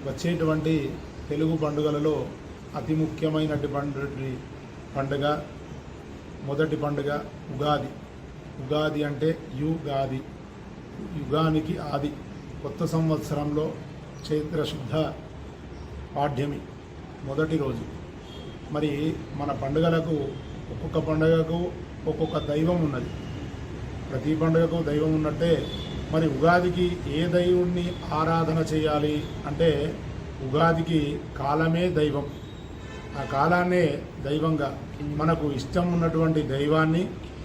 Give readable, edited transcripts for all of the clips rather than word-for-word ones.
వచ్చేటువంటి తెలుగు పండుగలలో అతి ముఖ్యమైనటువంటి పండుగ మొదటి పండుగ ఉగాది. ఉగాది అంటే యుగాది, యుగానికి ఆది. కొత్త సంవత్సరంలో చైత్ర శుద్ధ పాడ్యమి మొదటి రోజు. మరి మన పండుగలకు ఒక్కొక్క పండుగకు ఒక్కొక్క దైవం ఉన్నది. ప్రతి పండుగకు దైవం ఉన్నట్టే మరి ఉగాదికి ఏ దైవుణ్ణి ఆరాధన చేయాలి అంటే ఉగాదికి కాలమే దైవం. ఆ కాలాన్నే దైవంగా మనకు ఇష్టం ఉన్నటువంటి దైవాన్ని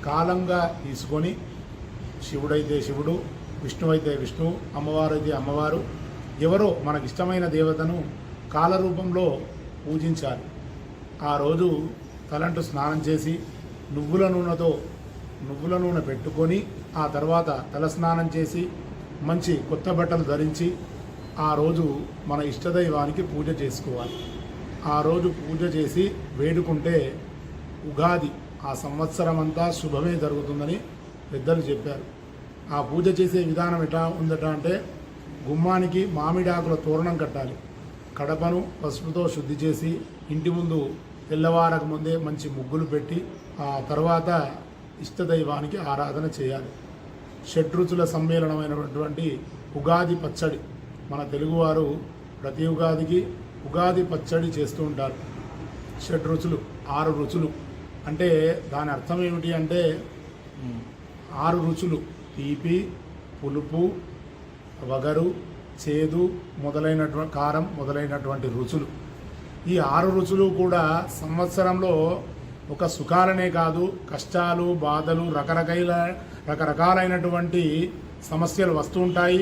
కాలంగా తీసుకొని శివుడైతే శివుడు, విష్ణువైతే విష్ణువు, అమ్మవారైతే అమ్మవారు, ఎవరో మనకి ఇష్టమైన దేవతను కాలరూపంలో పూజించాలి. ఆ రోజు తలంటు స్నానం చేసి నువ్వుల నూనె పెట్టుకొని ఆ తర్వాత తలస్నానం చేసి మంచి కొత్త బట్టలు ధరించి ఆ రోజు మన ఇష్టదైవానికి పూజ చేసుకోవాలి. ఆ రోజు పూజ చేసి వేడుకుంటే ఉగాది ఆ సంవత్సరం అంతా శుభమే జరుగుతుందని పెద్దలు చెప్పారు. ఆ పూజ చేసే విధానం ఎట్లా ఉందట అంటే గుమ్మానికి మామిడాకుల తోరణం కట్టాలి. కడపను పసుపుతో శుద్ధి చేసి ఇంటి ముందు తెల్లవారక ముందే మంచి ముగ్గులు పెట్టి ఆ తర్వాత ఇష్టదైవానికి ఆరాధన చేయాలి. షడ్రుచుల సమ్మేళనమైనటువంటి ఉగాది పచ్చడి మన తెలుగువారు ప్రతి ఉగాదికి ఉగాది పచ్చడి చేస్తూ ఉంటారు. షడ్రుచులు 6 రుచులు అంటే దాని అర్థం ఏమిటి అంటే 6 రుచులు తీపి, పులుపు, వగరు, చేదు మొదలైనటువంటి కారం మొదలైనటువంటి రుచులు. ఈ 6 రుచులు కూడా సంవత్సరంలో ఒక సుఖాలనే కాదు కష్టాలు, బాధలు, రకరకాలైనటువంటి సమస్యలు వస్తూ ఉంటాయి,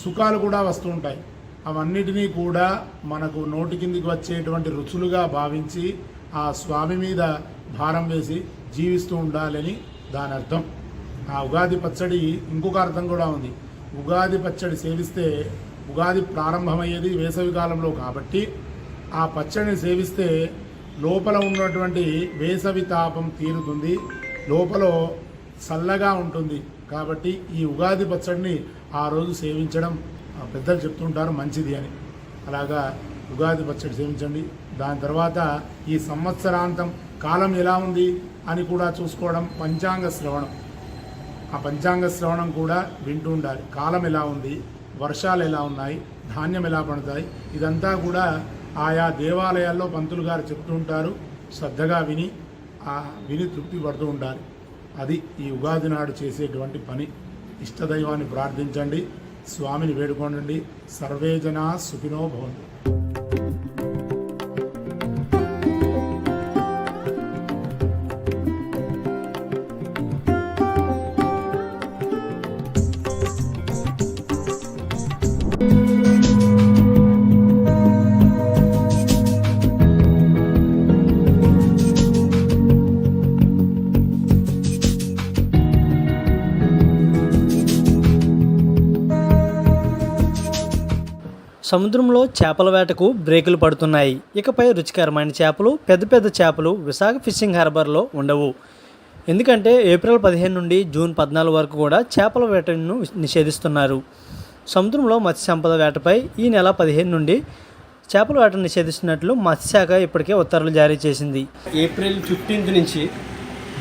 సుఖాలు కూడా వస్తూ ఉంటాయి. అవన్నిటినీ కూడా మనకు నోటి కిందికి వచ్చేటువంటి రుచులుగా భావించి ఆ స్వామి మీద భారం వేసి జీవిస్తూ ఉండాలని దాని అర్థం. ఆ ఉగాది పచ్చడి ఇంకొక అర్థం కూడా ఉంది. ఉగాది పచ్చడి సేవిస్తే ఉగాది ప్రారంభమయ్యేది వేసవి కాలంలో కాబట్టి ఆ పచ్చడిని సేవిస్తే లోపల ఉన్నటువంటి వేసవి తాపం తీరుతుంది, లోపల చల్లగా ఉంటుంది. కాబట్టి ఈ ఉగాది పచ్చడిని ఆ రోజు సేవించడం పెద్దలు చెప్తుంటారు మంచిది అని. అలాగా ఉగాది పచ్చడి సేవించండి. దాని తర్వాత ఈ సంవత్సరాంతం కాలం ఎలా ఉంది అని కూడా చూసుకోవడం పంచాంగ శ్రవణం. ఆ పంచాంగ శ్రవణం కూడా వింటూ ఉండాలి. కాలం ఎలా ఉంది, వర్షాలు ఎలా ఉన్నాయి, ధాన్యం ఎలా పడతాయి, ఇదంతా కూడా ఆయా దేవాలయాల్లో పంతులు గారు చెప్తూ ఉంటారు. శ్రద్ధగా విని తృప్తి పడుతూ ఉండాలి. అది ఈ ఉగాది నాడు చేసేటువంటి పని. ఇష్టదైవాన్ని ప్రార్థించండి, స్వామిని వేడుకోండి. సర్వే జనా సుఖినో భవంతు. సముద్రంలో చేపల వేటకు బ్రేకులు పడుతున్నాయి. ఇకపై రుచికరమైన చేపలు, పెద్ద చేపలు విశాఖ ఫిషింగ్ హార్బర్లో ఉండవు. ఎందుకంటే ఏప్రిల్ 15 నుండి జూన్ 14 వరకు కూడా చేపల వేటను నిషేధిస్తున్నారు. సముద్రంలో మత్స్య సంపద వేటపై ఈ నెల 15 నుండి చేపల వేటను నిషేధిస్తున్నట్లు మత్స్యశాఖ ఇప్పటికే ఉత్తర్వులు జారీ చేసింది. ఏప్రిల్ 15 నుంచి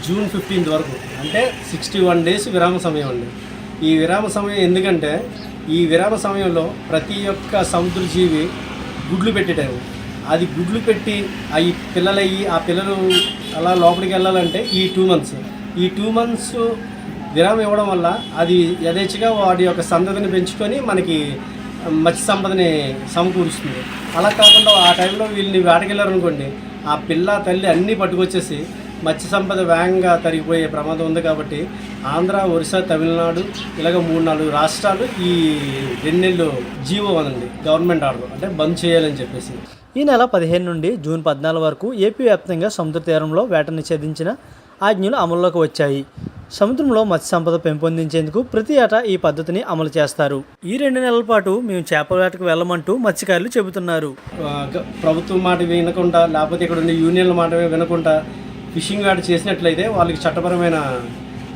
జూన్ 15 వరకు అంటే 61 డేస్ విరామ సమయం అండి. ఈ విరామ సమయం ఎందుకంటే ఈ విరామ సమయంలో ప్రతి ఒక్క సముద్ర జీవి గుడ్లు పెట్టేటారు. అది గుడ్లు పెట్టి అవి పిల్లలయ్యి ఆ పిల్లలు అలా లోపలికి వెళ్ళాలంటే ఈ 2 మంత్స్ విరామం ఇవ్వడం వల్ల అది యథేచ్ఛగా వాటి యొక్క సంతతిని పెంచుకొని మనకి మత్స్య సంపదని సమకూరుస్తుంది. అలా కాకుండా ఆ టైంలో వీళ్ళని వేటకెళ్ళారనుకోండి, ఆ పిల్ల తల్లి అన్నీ పట్టుకొచ్చేసి మత్స్య సంపద వేగంగా తరిగిపోయే ప్రమాదం ఉంది. కాబట్టి ఆంధ్ర, ఒరిస్సా, తమిళనాడు ఇలాగ 3-4 రాష్ట్రాలు ఈ 2 నెలలు జీవో అనండి గవర్నమెంట్ ఆర్డర్ అంటే బంద్ చేయాలని చెప్పేసి. ఈ నెల 15 నుండి జూన్ 14 వరకు ఏపీ వ్యాప్తంగా సముద్ర తీరంలో వేట నిషేధించిన ఆజ్ఞలు అమల్లోకి వచ్చాయి. సముద్రంలో మత్స్య సంపద పెంపొందించేందుకు ప్రతి ఏటా ఈ పద్ధతిని అమలు చేస్తారు. ఈ 2 నెలల పాటు మేము చేపల వేటకు వెళ్ళమంటూ మత్స్యకారులు చెబుతున్నారు. ప్రభుత్వం మాట వినకుండా లేకపోతే ఇక్కడ ఉండే యూనియన్ల మాట వినకుండా ఫిషింగ్ వేట చేసినట్లయితే వాళ్ళకి చట్టపరమైన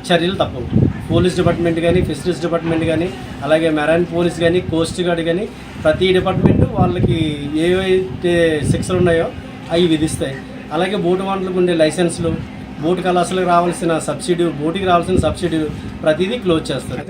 చర్యలు తప్పవు. పోలీస్ డిపార్ట్మెంట్ కానీ, ఫిషరీస్ డిపార్ట్మెంట్ కానీ, అలాగే మెరైన్ పోలీస్ కానీ, కోస్ట్ గార్డ్ కానీ, ప్రతి డిపార్ట్మెంట్ వాళ్ళకి ఏవైతే శిక్షలు ఉన్నాయో అవి విధిస్తాయి. అలాగే బోటు ఓనర్లకు ఉండే లైసెన్సులు, బోటు కళాశాలకు రావాల్సిన సబ్సిడీ, బోటుకి రావాల్సిన సబ్సిడీ ప్రతిదీ క్లోజ్ చేస్తారు.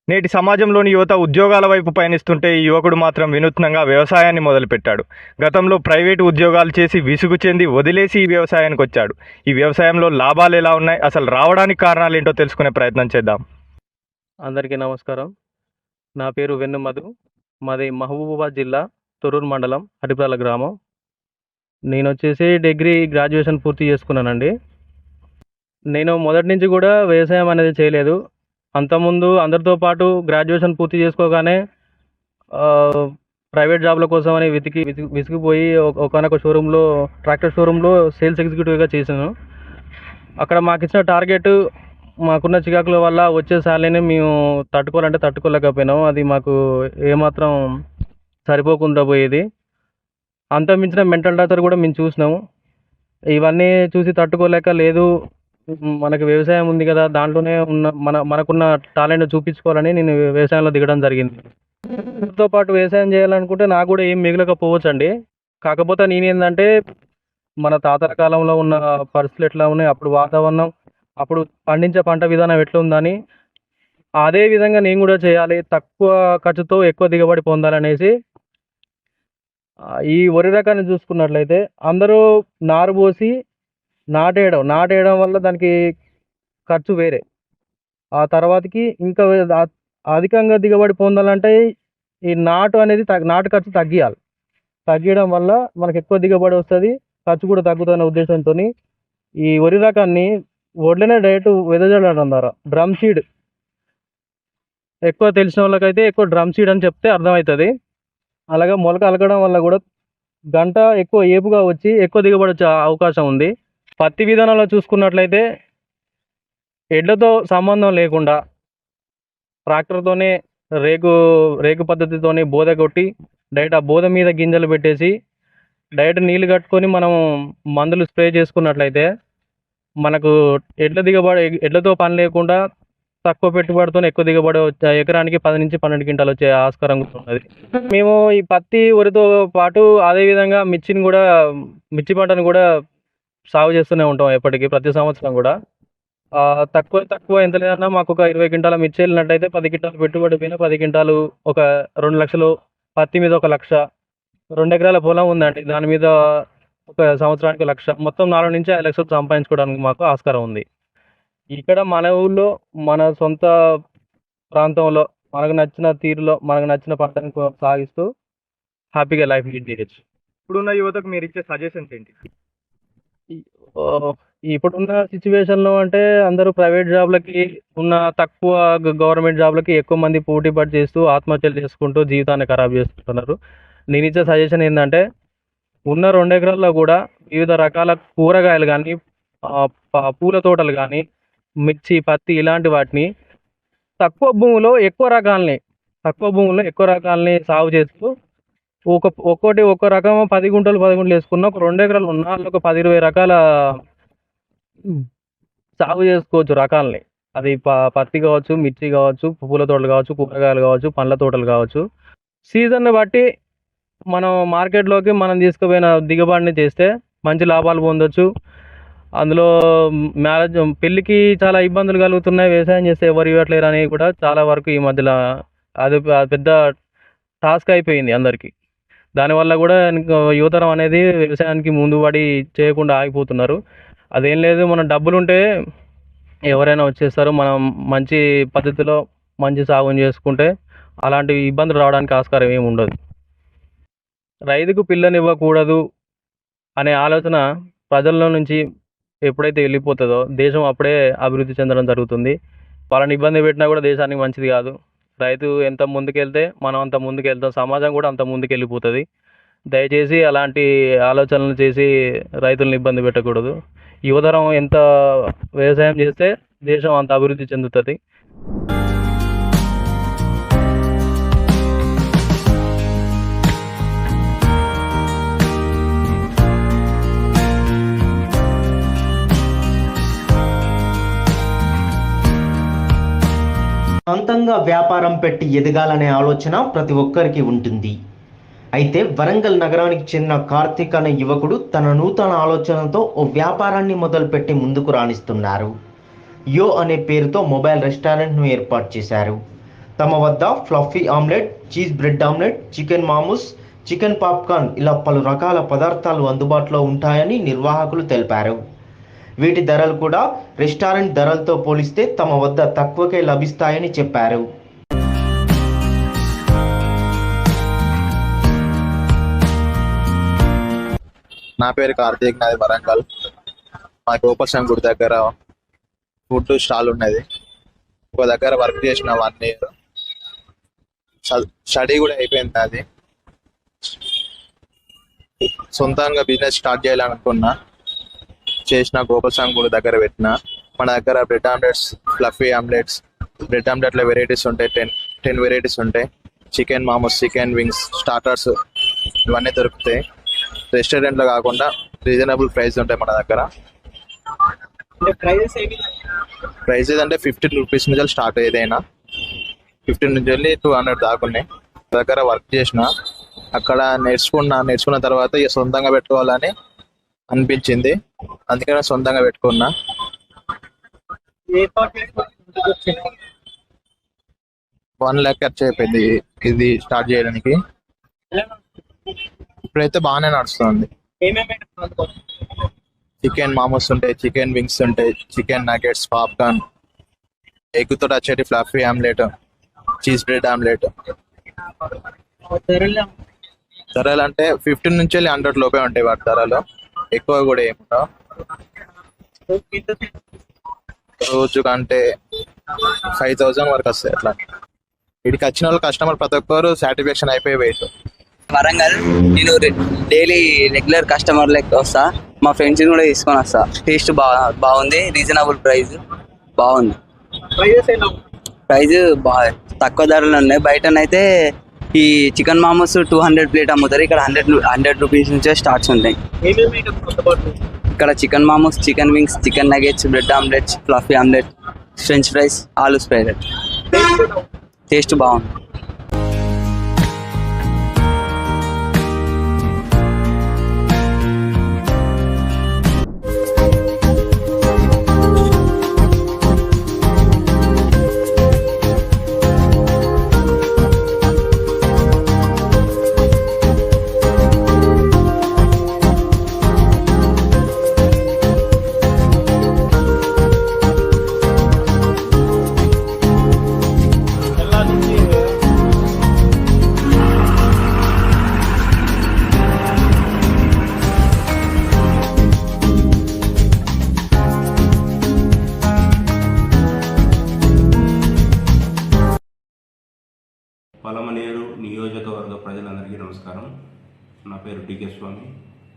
నేటి సమాజంలోని యువత ఉద్యోగాల వైపు పయనిస్తుంటే ఈ యువకుడు మాత్రం వినూత్నంగా వ్యవసాయాన్ని మొదలుపెట్టాడు. గతంలో ప్రైవేటు ఉద్యోగాలు చేసి విసుగు చెంది వదిలేసి ఈ వ్యవసాయానికి వచ్చాడు. ఈ వ్యవసాయంలో లాభాలు ఎలా ఉన్నాయి, అసలు రావడానికి కారణాలు ఏంటో తెలుసుకునే ప్రయత్నం చేద్దాం. అందరికీ నమస్కారం. నా పేరు వెన్ను మధు. మాది మహబూబాబాద్ జిల్లా తొర్రూరు మండలం హరిప్రాల గ్రామం. నేను వచ్చేసి డిగ్రీ గ్రాడ్యుయేషన్ పూర్తి చేసుకున్నానండి. నేను మొదటి నుంచి కూడా వ్యవసాయం అనేది చేయలేదు. అంతకుముందు అందరితో పాటు గ్రాడ్యుయేషన్ పూర్తి చేసుకోగానే ప్రైవేట్ జాబ్ల కోసం అని విసిగిపోయి ఒకనొక షోరూంలో, ట్రాక్టర్ షోరూంలో సేల్స్ ఎగ్జిక్యూటివ్గా చేశాను. అక్కడ మాకు ఇచ్చిన టార్గెట్, మాకున్న చికాకుల వల్ల వచ్చే శాలరీని మేము తట్టుకోలేకపోయినాం. అది మాకు ఏమాత్రం సరిపోకుండా పోయేది. అంత మించిన మెంటల్ టార్చర్ కూడా మేము చూసినాము. ఇవన్నీ చూసి తట్టుకోలేక, లేదు మనకు వ్యవసాయం ఉంది కదా, దాంట్లోనే మనకున్న టాలెంట్ చూపించుకోవాలని నేను వ్యవసాయంలో దిగడం జరిగింది. దాంతో పాటు వ్యవసాయం చేయాలనుకుంటే నాకు కూడా ఏం మిగలకపోవచ్చు అండి. కాకపోతే నేనేందంటే, మన తాతల కాలంలో ఉన్న పరిస్థితులు ఎట్లా ఉన్నాయి, అప్పుడు వాతావరణం, అప్పుడు పండించే పంట విధానం ఎట్లా ఉందని, అదే విధంగా నేను కూడా చేయాలి, తక్కువ ఖర్చుతో ఎక్కువ దిగుబడి పొందాలనేసి ఈ వరి రకాన్ని చూసుకున్నట్లయితే అందరూ నారు పోసి నాటేయడం వల్ల దానికి ఖర్చు వేరే. ఆ తర్వాతకి ఇంకా అధికంగా దిగుబడి పొందాలంటే ఈ నాటు ఖర్చు తగ్గియడం వల్ల మనకు ఎక్కువ దిగుబడి వస్తుంది, ఖర్చు కూడా తగ్గుతున్న ఉద్దేశంతో ఈ వరి రకాన్ని వడ్లనే డైరెక్ట్ వెదజల్లుతున్నారు. డ్రమ్ సీడ్ ఎక్కువ తెలిసిన వాళ్ళకైతే ఎక్కువ డ్రమ్ సీడ్ అని చెప్తే అర్థమవుతుంది. అలాగే మొలక అలకడం వల్ల కూడా గంట ఎక్కువ ఏపుగా వచ్చి ఎక్కువ దిగుబడి వచ్చే అవకాశం ఉంది. పత్తి విధానంలో చూసుకున్నట్లయితే ఎడ్లతో సంబంధం లేకుండా ట్రాక్టర్తోనే రేకు పద్ధతితోనే బోద కొట్టి డైరెక్ట్ ఆ బోద మీద గింజలు పెట్టేసి డైరెక్ట్ నీళ్ళు కట్టుకొని మనం మందులు స్ప్రే చేసుకున్నట్లయితే మనకు ఎడ్లతో పని లేకుండా తక్కువ పెట్టుబడితో ఎక్కువ దిగుబడి వచ్చే ఎకరానికి 10 నుంచి 12 క్వింటాలు వచ్చే ఆస్కారం కూడా ఉన్నది. మేము ఈ పత్తి, వరితో పాటు అదేవిధంగా మిర్చి పంటను కూడా సాగు చేస్తూనే ఉంటాం ఎప్పటికీ, ప్రతి సంవత్సరం కూడా. తక్కువ ఎంత లేదన్నా మాకు ఒక 20 క్వింటాల మిర్చి వెళ్ళినట్టయితే 10 క్వింటాలు పెట్టుబడి పోయినా 10 క్వింటాలు ఒక 2 లక్షలు, పత్తి మీద 1 లక్ష, 2 ఎకరాల పొలం ఉందండి, దాని మీద ఒక సంవత్సరానికి 1 లక్ష, మొత్తం 4 నుంచి 5 లక్షలు సంపాదించుకోవడానికి మాకు ఆస్కారం ఉంది. ఇక్కడ మన ఊళ్ళో, మన సొంత ప్రాంతంలో మనకు నచ్చిన తీరులో మనకు నచ్చిన పంటను సాగిస్తూ హ్యాపీగా లైఫ్ లీడ్ చేయొచ్చు. ఇప్పుడున్న యువతకు మీరు ఇచ్చే సజెషన్స్ ఏంటి? ఇప్పుడున్న సిచ్యువేషన్లో అంటే అందరూ ప్రైవేట్ జాబ్లకి ఉన్న తక్కువ గవర్నమెంట్ జాబ్లకి ఎక్కువ మంది పోటీ పడి చేస్తూ ఆత్మహత్యలు చేసుకుంటూ జీవితాన్ని ఖరాబ్ చేసుకుంటున్నారు. నేను ఇచ్చే సజెషన్ ఏంటంటే, ఉన్న 2 ఎకరాల్లో కూడా వివిధ రకాల కూరగాయలు కానీ, పూల తోటలు కానీ, మిర్చి, పత్తి ఇలాంటి వాటిని తక్కువ భూమిలో ఎక్కువ రకాలని సాగు చేస్తూ ఒక్క రకం 10 గుంటలు వేసుకున్న ఒక 2 ఎకరాలు ఉన్న ఒక 10-20 రకాల సాగు చేసుకోవచ్చు రకాలని. అది పత్తి కావచ్చు, మిర్చి కావచ్చు, పూల తోటలు కావచ్చు, కూరగాయలు కావచ్చు, పండ్ల తోటలు కావచ్చు. సీజన్‌ని బట్టి మనం మార్కెట్‌లోకి మనం తీసుకుపోయిన దిగుబడిని చేస్తే మంచి లాభాలు పొందొచ్చు. అందులో మ్యారేజ్ పెళ్ళికి చాలా ఇబ్బందులు కలుగుతున్నాయి. వ్యవసాయం చేస్తే ఎవరు ఇవ్వట్లేరని కూడా చాలా వరకు ఈ మధ్యలో అది పెద్ద టాస్క్ అయిపోయింది అందరికీ. దానివల్ల కూడా ఇంకా యువతరం అనేది వ్యవసాయానికి ముందు పడి చేయకుండా ఆగిపోతున్నారు. అదేం లేదు, మన డబ్బులుంటే ఎవరైనా వచ్చేస్తారు. మనం మంచి పద్ధతిలో మంచి సాగుని చేసుకుంటే అలాంటి ఇబ్బందులు రావడానికి ఆస్కారం ఏమి ఉండదు. రైతుకు పిల్లనివ్వకూడదు అనే ఆలోచన ప్రజల్లో నుంచి ఎప్పుడైతే వెళ్ళిపోతుందో దేశం అప్పుడే అభివృద్ధి చెందడం జరుగుతుంది. వాళ్ళని ఇబ్బంది పెట్టినా కూడా దేశానికి మంచిది కాదు. రైతు ఎంత ముందుకెళ్తే మనం అంత ముందుకెళ్తాం, సమాజం కూడా అంత ముందుకెళ్ళిపోతుంది. దయచేసి అలాంటి ఆలోచనలు చేసి రైతులను ఇబ్బంది పెట్టకూడదు. యువతరం ఎంత వ్యవసాయం చేస్తే దేశం అంత అభివృద్ధి చెందుతుంది. సొంతంగా వ్యాపారం పెట్టి ఎదగాలనే ఆలోచన ప్రతి ఒక్కరికి ఉంటుంది. అయితే వరంగల్ నగరానికి చెందిన కార్తిక్ అనే యువకుడు తన నూతన ఆలోచనతో ఓ వ్యాపారాన్ని మొదలుపెట్టి ముందుకు రాణిస్తున్నారు. యో అనే పేరుతో మొబైల్ రెస్టారెంట్ను ఏర్పాటు చేశారు. తమ వద్ద fluffy omelette, cheese bread omelette, chicken momos, chicken popcorn ఇలా పలు రకాల పదార్థాలు అందుబాటులో ఉంటాయని నిర్వాహకులు తెలిపారు. వీటి ధరలు కూడా రెస్టారెంట్ ధరలతో పోలిస్తే తమ వద్ద తక్కువకే లభిస్తాయని చెప్పారు. నా పేరు కార్తీక్, నాది వరంగల్. మా గోపాలం గుడి దగ్గర ఫుడ్ స్టాల్ ఉన్నది. ఒక దగ్గర వర్క్ చేసిన 1 year. స్టడీ కూడా అయిపోయింది. అది సొంతంగా బిజినెస్ స్టార్ట్ చేయాలనుకున్నా, చేసిన గోపాలం గుడి దగ్గర పెట్టిన. మన దగ్గర bread omelettes, fluffy omelettes, bread ఆమ్లెట్లో వెరైటీస్ ఉంటాయి. 10 వెరైటీస్ ఉంటాయి. Chicken momos, chicken wings, starters ఇవన్నీ దొరుకుతాయి. రెస్టారెంట్లో కాకుండా రీజనబుల్ ప్రైస్ ఉంటాయి మన దగ్గర. ప్రైజెస్ అంటే 15 రూపీస్ నుంచి స్టార్ట్. ఏదైనా 15 నుంచి వెళ్ళి 200 దాకా ఉన్నాయి. దగ్గర వర్క్ చేసిన, అక్కడ నేర్చుకున్న తర్వాత ఇక సొంతంగా పెట్టుకోవాలని అనిపించింది. అందుకనే సొంతంగా పెట్టుకున్నా. 1 lakh ఖర్చు అయిపోయింది ఇది స్టార్ట్ చేయడానికి. ఇప్పుడైతే బాగానే నడుస్తుంది. చికెన్ మామూస్ ఉంటాయి, చికెన్ వింగ్స్ ఉంటాయి, చికెన్ నగెట్స్, పాప్కార్న్, ఎగ్ తోటి వచ్చేటి fluffy omelette, cheese bread omelette. ధరలు అంటే 15 నుంచి 100 లోపే ఉంటాయి వాటి ధరలు. ఎక్కువ కూడా ఏముండవు. రోజు కంటే 5000 వరకు వస్తాయి. అట్లా ఇక్కడికి వచ్చిన వాళ్ళు కస్టమర్ ప్రతి ఒక్కరు సాటిస్ఫాక్షన్ అయిపోయి వెయిట్. వరంగల్ నేను డైలీ రెగ్యులర్ కస్టమర్ లెక్క వస్తా. మా ఫ్రెండ్స్ని కూడా తీసుకొని వస్తా. టేస్ట్ బాగుంది, రీజనబుల్ ప్రైస్ బాగుంది. ప్రైస్ బాగా తక్కువ ధరలు ఉన్నాయి. బయటనైతే ఈ చికెన్ మామూస్ 200 ప్లేట్ అమ్ముతారు. ఇక్కడ 100 రూపీస్ నుంచే స్టార్ట్స్ ఉంటాయి. ఇక్కడ chicken momos, chicken wings, chicken nuggets, bread omelettes, fluffy omelette, french fries, aloo స్ప్రైడ్. టేస్ట్ బాగుంది. పలమనేరు నియోజకవర్గ ప్రజలందరికీ నమస్కారం. నా పేరు TK Swamy,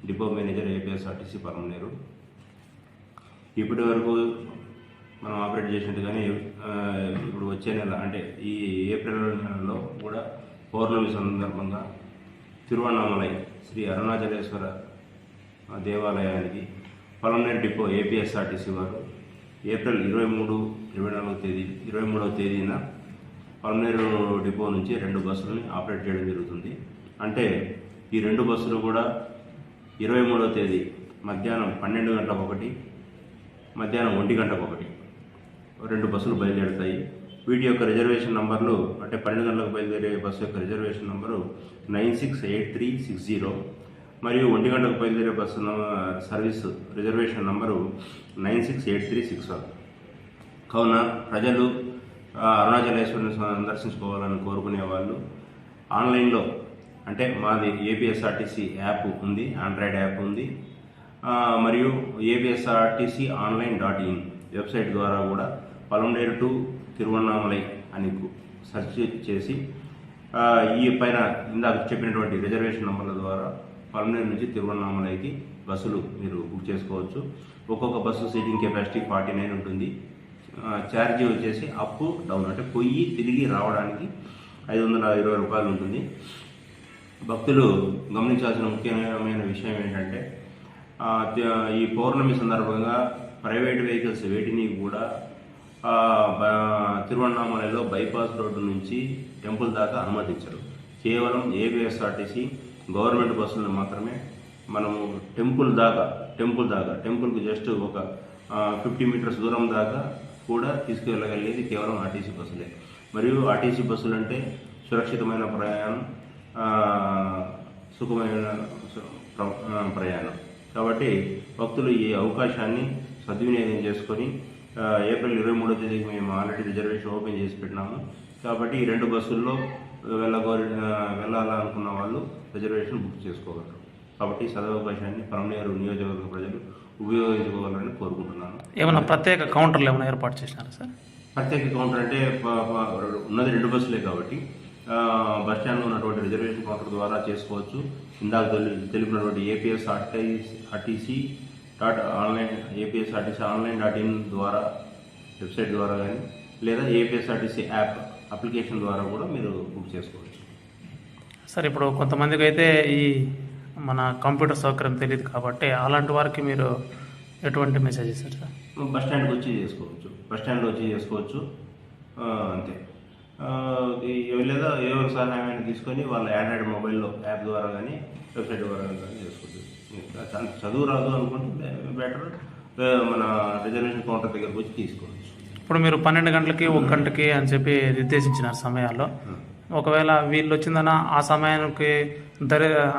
depot manager APSRTC Palamaneru. ఇప్పటి వరకు మనం ఆపరేట్ చేసినట్టుగానే ఇప్పుడు వచ్చే నెల అంటే ఈ ఏప్రిల్ నెలలో కూడా పౌర్ణమి సందర్భంగా తిరువన్నామలై శ్రీ అరుణాచలేశ్వర దేవాలయానికి పలమనేరు డిపో ఏపీఎస్ఆర్టీసీ వారు ఏప్రిల్ 23వ తేదీన పల్మనేరు డిపో నుంచి 2 బస్సులని ఆపరేట్ చేయడం జరుగుతుంది. అంటే ఈ 2 బస్సులు కూడా 23వ తేదీ మధ్యాహ్నం 12 గంటలకు ఒకటి, మధ్యాహ్నం 1 గంటకు ఒకటి 2 బస్సులు బయలుదేరుతాయి. వీటి యొక్క రిజర్వేషన్ నంబర్లు అంటే 12 గంటలకు బయలుదేరే బస్సు యొక్క రిజర్వేషన్ నంబరు 968360 మరియు 1 గంటకు బయలుదేరే బస్సు సర్వీస్ రిజర్వేషన్ నంబరు 968361. కావున ప్రజలు అరుణాచలేశ్వరిని సందర్శించుకోవాలని కోరుకునే వాళ్ళు ఆన్లైన్లో అంటే మాది ఏపీఎస్ఆర్టీసీ యాప్ ఉంది, ఆండ్రాయిడ్ యాప్ ఉంది, మరియు ఏపీఎస్ఆర్టీసీ online.in వెబ్సైట్ ద్వారా కూడా పలంనేరు టు తిరువన్నామలై అని సెర్చ్ చేసి ఈ పైన ఇందాక చెప్పినటువంటి రిజర్వేషన్ నంబర్ల ద్వారా పలంనేరు నుంచి తిరువన్నామలైకి బస్సులు మీరు బుక్ చేసుకోవచ్చు. ఒక్కొక్క బస్సు సీటింగ్ కెపాసిటీ 49 ఉంటుంది. ఛార్జీ వచ్చేసి అప్ డౌన్ అంటే పోయి తిరిగి రావడానికి 520 రూపాయలు ఉంటుంది. భక్తులు గమనించాల్సిన ముఖ్యమైన విషయం ఏంటంటే ఈ పౌర్ణమి సందర్భంగా ప్రైవేట్ వెహికల్స్ వేటిని కూడా తిరువన్నామలలో బైపాస్ రోడ్డు నుంచి టెంపుల్ దాకా అనుమతించరు. కేవలం ఏపీఎస్ఆర్టీసీ గవర్నమెంట్ బస్సులను మాత్రమే మనము టెంపుల్కు జస్ట్ ఒక 50 మీటర్స్ దూరం దాకా కూడా తీసుకువెళ్ళగలిగేది కేవలం ఆర్టీసీ బస్సులే. మరియు ఆర్టీసీ బస్సులు అంటే సురక్షితమైన ప్రయాణం, సుఖమైన ప్రయాణం. కాబట్టి భక్తులు ఈ అవకాశాన్ని సద్వినియోగం చేసుకొని ఏప్రిల్ 23వ తేదీకి మేము ఆల్రెడీ రిజర్వేషన్ ఓపెన్ చేసి పెట్టినాము. కాబట్టి ఈ 2 బస్సుల్లో వెళ్ళాలనుకున్న వాళ్ళు రిజర్వేషన్ బుక్ చేసుకోగలరు. కాబట్టి సదవకాశాన్ని పలంనేరు నియోజకవర్గ ప్రజలు ఉపయోగించుకోవాలని కోరుకుంటున్నాను. ఏమైనా ప్రత్యేక కౌంటర్లు ఏమైనా ఏర్పాటు చేసినారా సార్? ప్రత్యేక కౌంటర్ అంటే ఉన్నది 2 బస్సులే కాబట్టి బస్టాండ్లో ఉన్నటువంటి రిజర్వేషన్ కౌంటర్ ద్వారా చేసుకోవచ్చు. ఇందాక తెలిపినటువంటి APSRTC.online.in ద్వారా వెబ్సైట్ ద్వారా కానీ లేదా ఏపీఎస్ఆర్టీసీ యాప్ అప్లికేషన్ ద్వారా కూడా మీరు బుక్ చేసుకోవచ్చు. సార్ ఇప్పుడు కొంతమందికి అయితే ఈ మన కంప్యూటర్ సౌకర్యం తెలియదు కాబట్టి అలాంటి వారికి మీరు ఎటువంటి మెసేజ్ ఇస్తారు సార్? బస్టాండ్కి వచ్చి చేసుకోవచ్చు. అంతే. లేదా ఏవో సహాయాన్ని తీసుకొని వాళ్ళ ఆండ్రాయిడ్ మొబైల్లో యాప్ ద్వారా కానీ వెబ్సైట్ ద్వారా కానీ చేసుకోవచ్చు. చదువు రాదు అనుకుంటే బెటర్ మన రిజర్వేషన్ కౌంటర్ దగ్గరకు వచ్చి తీసుకోవచ్చు. ఇప్పుడు మీరు 12 గంటలకి 1 గంటకి అని చెప్పి నిర్దేశించిన సమయాల్లో ఒకవేళ వీళ్ళు వచ్చిందన్న ఆ సమయానికి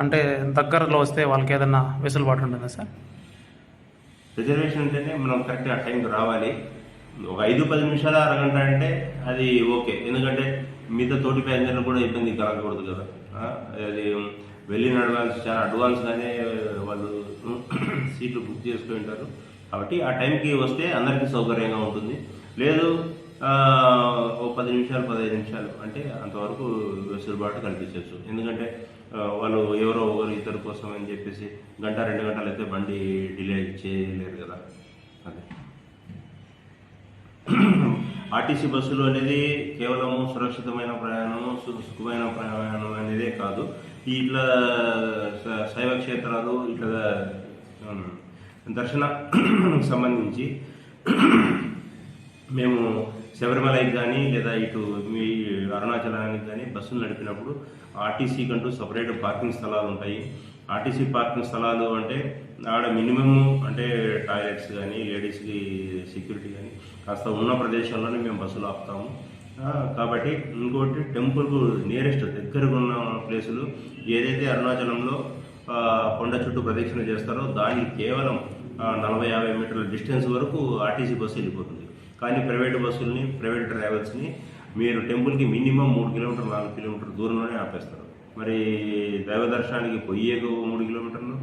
అంటే దగ్గరలో వస్తే వాళ్ళకి ఏదన్నా వెసులుబాటు ఉంటుందా సార్? రిజర్వేషన్ అంటేనే మనం కరెక్ట్గా ఆ టైంకి రావాలి. ఒక 5-10 నిమిషాలు అరగంట అంటే అది ఓకే. ఎందుకంటే మిగతా తోటి ప్యాసింజర్లు కూడా ఇబ్బంది కలగకూడదు కదా. అది వెళ్ళిన చాలా అడ్వాన్స్గానే వాళ్ళు సీట్లు బుక్ చేసుకుని ఉంటారు. కాబట్టి ఆ టైంకి వస్తే అందరికీ సౌకర్యంగా ఉంటుంది. లేదు ఓ 10 నిమిషాలు 15 నిమిషాలు అంటే అంతవరకు వెసులుబాటు కల్పించవచ్చు. ఎందుకంటే వాళ్ళు ఎవరో ఒకరు ఇతరు కోసం అని చెప్పేసి 1-2 గంటలు అయితే బండి డిలే చేయలేరు కదా. అదే ఆర్టీసీ బస్సులు అనేది కేవలం సురక్షితమైన ప్రయాణము, సుఖమైన ప్రయాణం అనేదే కాదు. ఇట్లా శైవ క్షేత్రాలు ఇట్లా దర్శనానికి సంబంధించి మేము శబరిమలకి కానీ లేదా ఇటు మీ అరుణాచలానికి కానీ బస్సులు నడిపినప్పుడు ఆర్టీసీ కంటూ సపరేట్ పార్కింగ్ స్థలాలు ఉంటాయి. ఆర్టీసీ పార్కింగ్ స్థలాలు అంటే ఆడ మినిమమ్ అంటే టాయిలెట్స్ కానీ లేడీస్కి సెక్యూరిటీ కానీ కాస్త ఉన్న ప్రదేశాల్లోనే మేము బస్సులు ఆపుతాము. కాబట్టి ఇంకోటి టెంపుల్కు నియరెస్ట్ దగ్గరగా ఉన్న ప్లేసులు ఏదైతే అరుణాచలంలో కొండ చుట్టూ ప్రదక్షిణ చేస్తారో దానికి కేవలం 40-50 మీటర్ల డిస్టెన్స్ వరకు ఆర్టీసీ బస్సు వెళ్ళిపోతుంది. కానీ ప్రైవేట్ బస్సుల్ని, ప్రైవేట్ ట్రావెల్స్ని మీరు టెంపుల్కి మినిమం 3 కిలోమీటర్లు 4 కిలోమీటర్ల దూరంలోనే ఆపేస్తారు. మరి దైవ దర్శనానికి పోయేక 3 కిలోమీటర్లు,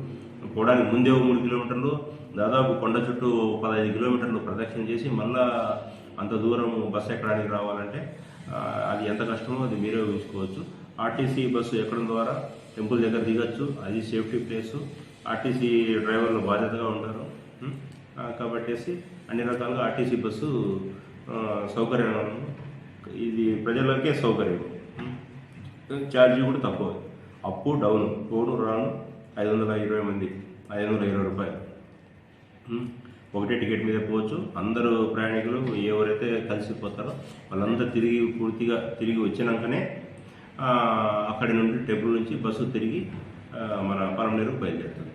పోవడానికి ముందే 3 కిలోమీటర్లు, దాదాపు కొండ చుట్టూ 15 కిలోమీటర్లు ప్రదక్షిణ చేసి మళ్ళా అంత దూరం బస్సు ఎక్కడానికి రావాలంటే అది ఎంత కష్టమో అది మీరే ఊహించుకోవచ్చు. ఆర్టీసీ బస్సు ఎక్కడం ద్వారా టెంపుల్ దగ్గర దిగచ్చు. అది సేఫ్టీ ప్లేసు. ఆర్టీసీ డ్రైవర్లు బాధ్యతగా ఉంటారు. కాబట్టి అన్ని రకాలుగా ఆర్టీసీ బస్సు సౌకర్యం, ఇది ప్రజలకే సౌకర్యం. ఛార్జీ కూడా తక్కువ. అప్పు డౌన్, పోను రాను 520 మంది 520 రూపాయలు. ఒకటే టికెట్ మీద పోవచ్చు. అందరూ ప్రయాణికులు ఎవరైతే కలిసిపోతారో వాళ్ళందరూ పూర్తిగా తిరిగి వచ్చినాకనే అక్కడి నుండి టెంపుల్ నుంచి బస్సు తిరిగి మన పరమనేరు బయలుదేరుతుంది.